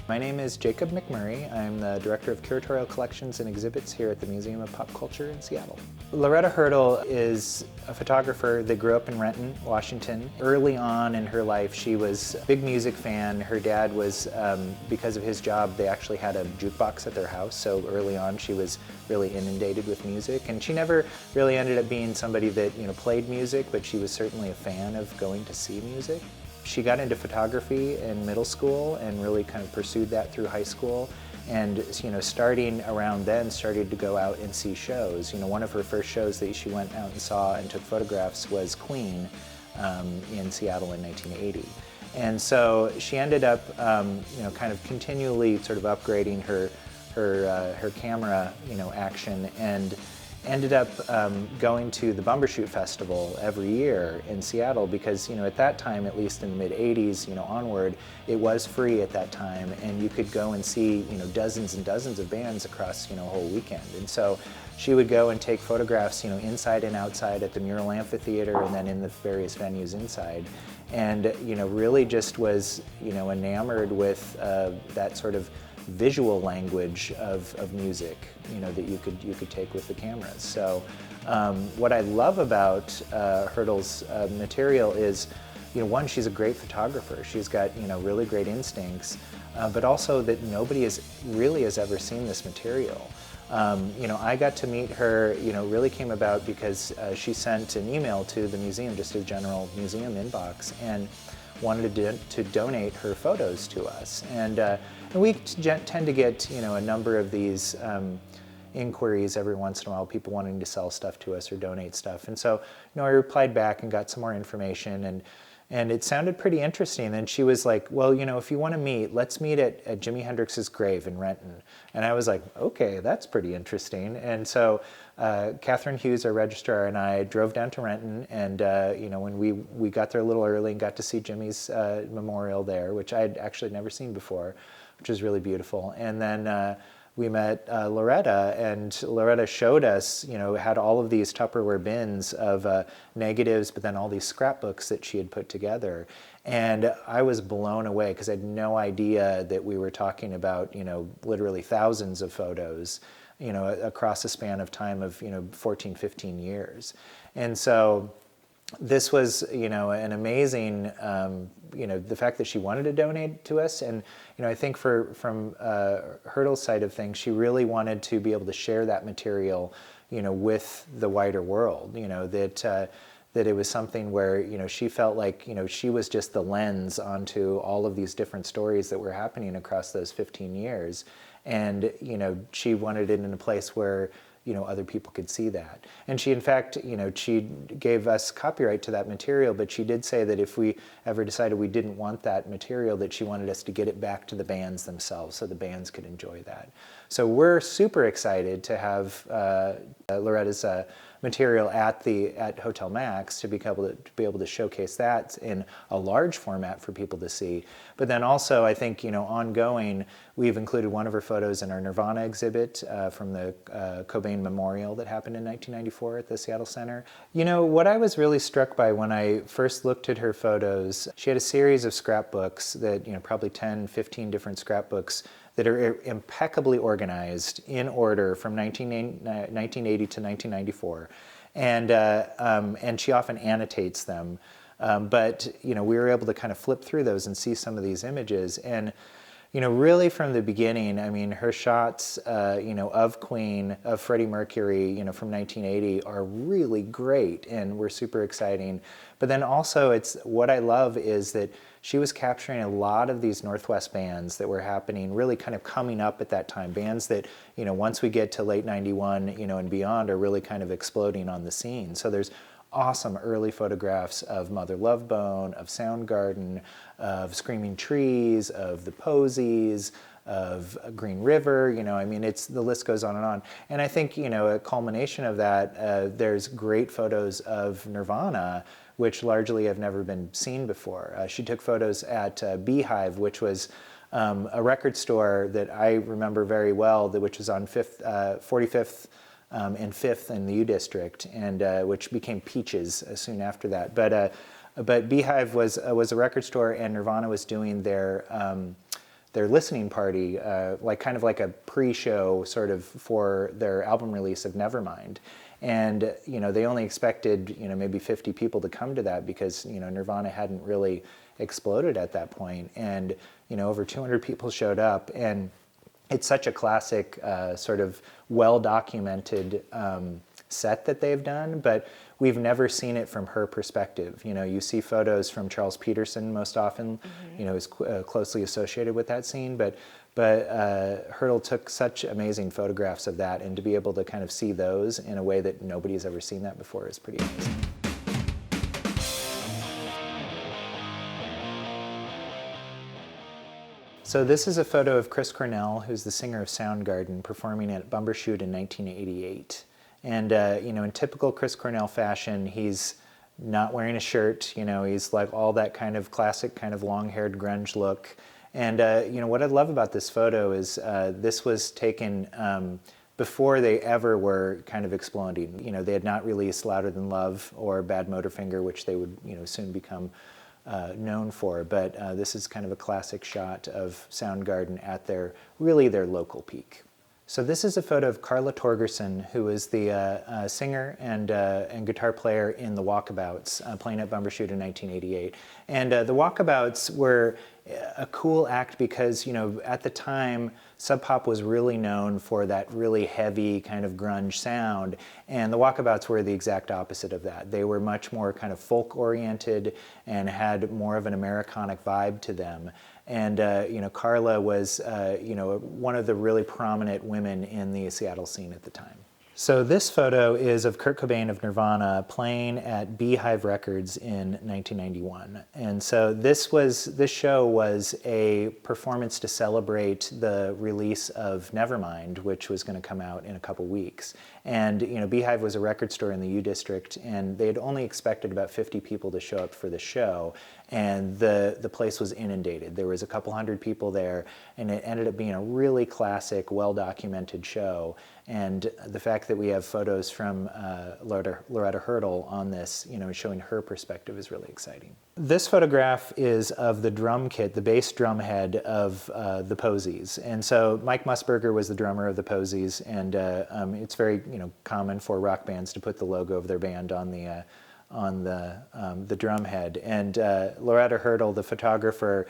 My name is Jacob McMurray. I'm the Director of Curatorial Collections and Exhibits here at the Museum of Pop Culture in Seattle. Lauretta Hertel is a photographer that grew up in Renton, Washington. Early on in her life, she was a big music fan. Her dad was, because of his job, they actually had a jukebox at their house, so early on she was really inundated with music. And she never really ended up being somebody that, played music, but she was certainly a fan of going to see music. She got into photography in middle school and really kind of pursued that through high school. And starting around then, started to go out and see shows. One of her first shows that she went out and saw and took photographs was Queen in Seattle in 1980. And so she ended up, kind of continually sort of upgrading her camera, action, and ended up going to the Bumbershoot Festival every year in Seattle because, at that time, at least in the mid-'80s, onward, it was free at that time, and you could go and see, dozens and dozens of bands across, a whole weekend. And so she would go and take photographs, inside and outside at the Mural Amphitheater and then in the various venues inside. And, really just was, enamored with that sort of visual language of music, that you could take with the cameras. So what I love about Hertel's material is, one, she's a great photographer. She's got, really great instincts, but also that nobody has ever seen this material. I got to meet her, really came about because she sent an email to the museum, just a general museum inbox, and wanted to donate her photos to us. And we tend to get, a number of these inquiries every once in a while, people wanting to sell stuff to us or donate stuff. And so, I replied back and got some more information, and it sounded pretty interesting. And she was like, well, if you want to meet, let's meet at Jimi Hendrix's grave in Renton. And I was like, okay, that's pretty interesting. And so Catherine Hughes, our registrar, and I drove down to Renton, and when we got there a little early and got to see Jimmy's memorial there, which I'd actually never seen before, which was really beautiful. And then we met Lauretta, and Lauretta showed us, had all of these Tupperware bins of negatives, but then all these scrapbooks that she had put together. And I was blown away because I had no idea that we were talking about, literally thousands of photos, across a span of time of, 14, 15 years. And so this was, an amazing, the fact that she wanted to donate to us. And, I think from Hertel's side of things, she really wanted to be able to share that material, with the wider world, that it was something where, she felt like, she was just the lens onto all of these different stories that were happening across those 15 years. And, she wanted it in a place where, other people could see that. And she, in fact, she gave us copyright to that material, but she did say that if we ever decided we didn't want that material, that she wanted us to get it back to the bands themselves so the bands could enjoy that. So we're super excited to have Lauretta's material at Hotel Max to be able to showcase that in a large format for people to see. But then also, I think, ongoing, we've included one of her photos in our Nirvana exhibit from the Cobain Memorial that happened in 1994 at the Seattle Center. What I was really struck by when I first looked at her photos, she had a series of scrapbooks that, probably 10, 15 different scrapbooks that are impeccably organized in order from 1980 to 1994. And she often annotates them. But, we were able to kind of flip through those and see some of these images. And, really from the beginning, I mean, her shots, of Queen, of Freddie Mercury, from 1980 are really great and were super exciting. But then also what I love is that she was capturing a lot of these Northwest bands that were happening, really kind of coming up at that time. Bands that, once we get to late 91, and beyond are really kind of exploding on the scene. So there's awesome early photographs of Mother Love Bone, of Soundgarden, of Screaming Trees, of the Posies, of Green River, the list goes on and on. And I think, a culmination of that, there's great photos of Nirvana, which largely have never been seen before. She took photos at Beehive, which was a record store that I remember very well, which was on 45th and 5th in the U District, and which became Peaches soon after that. But Beehive was a record store, and Nirvana was doing their their listening party, like kind of like a pre-show sort of for their album release of Nevermind. And they only expected maybe 50 people to come to that because Nirvana hadn't really exploded at that point. And over 200 people showed up, and it's such a classic, sort of well-documented set that they've done, but we've never seen it from her perspective. You see photos from Charles Peterson most often, is closely associated with that scene, but Hertel took such amazing photographs of that, and to be able to kind of see those in a way that nobody's ever seen that before is pretty amazing. So this is a photo of Chris Cornell, who's the singer of Soundgarden, performing at Bumbershoot in 1988. And in typical Chris Cornell fashion, he's not wearing a shirt. He's like all that kind of classic, kind of long-haired grunge look. And what I love about this photo is this was taken before they ever were kind of exploding. They had not released Louder Than Love or Bad Motorfinger, which they would soon become known for, but this is kind of a classic shot of Soundgarden at their local peak. So this is a photo of Carla Torgerson, who is the singer and guitar player in the Walkabouts, playing at Bumbershoot in 1988. And the Walkabouts were a cool act because, at the time, Sub Pop was really known for that really heavy kind of grunge sound, and the Walkabouts were the exact opposite of that. They were much more kind of folk-oriented and had more of an Americanic vibe to them. And Carla was one of the really prominent women in the Seattle scene at the time. So this photo is of Kurt Cobain of Nirvana playing at Beehive Records in 1991. And so this show was a performance to celebrate the release of Nevermind, which was going to come out in a couple weeks. And Beehive was a record store in the U District, and they had only expected about 50 people to show up for the show, and the place was inundated. There was a couple hundred people there, and it ended up being a really classic, well-documented show. And the fact that we have photos from Lauretta Hertel on this, showing her perspective is really exciting. This photograph is of the drum kit, the bass drum head of the Posies. And so Mike Musburger was the drummer of the Posies, and it's very common for rock bands to put the logo of their band on the drum head. And Lauretta Hertel, the photographer,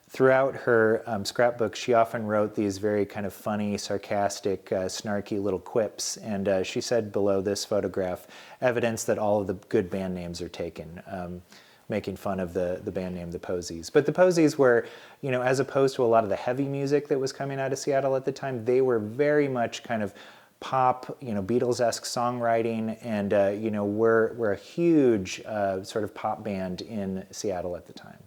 throughout her scrapbook, she often wrote these very kind of funny, sarcastic, snarky little quips. And she said below this photograph, evidence that all of the good band names are taken, making fun of the band name, the Posies. But the Posies were, as opposed to a lot of the heavy music that was coming out of Seattle at the time, they were very much kind of pop, Beatles-esque songwriting, and we're a huge sort of pop band in Seattle at the time.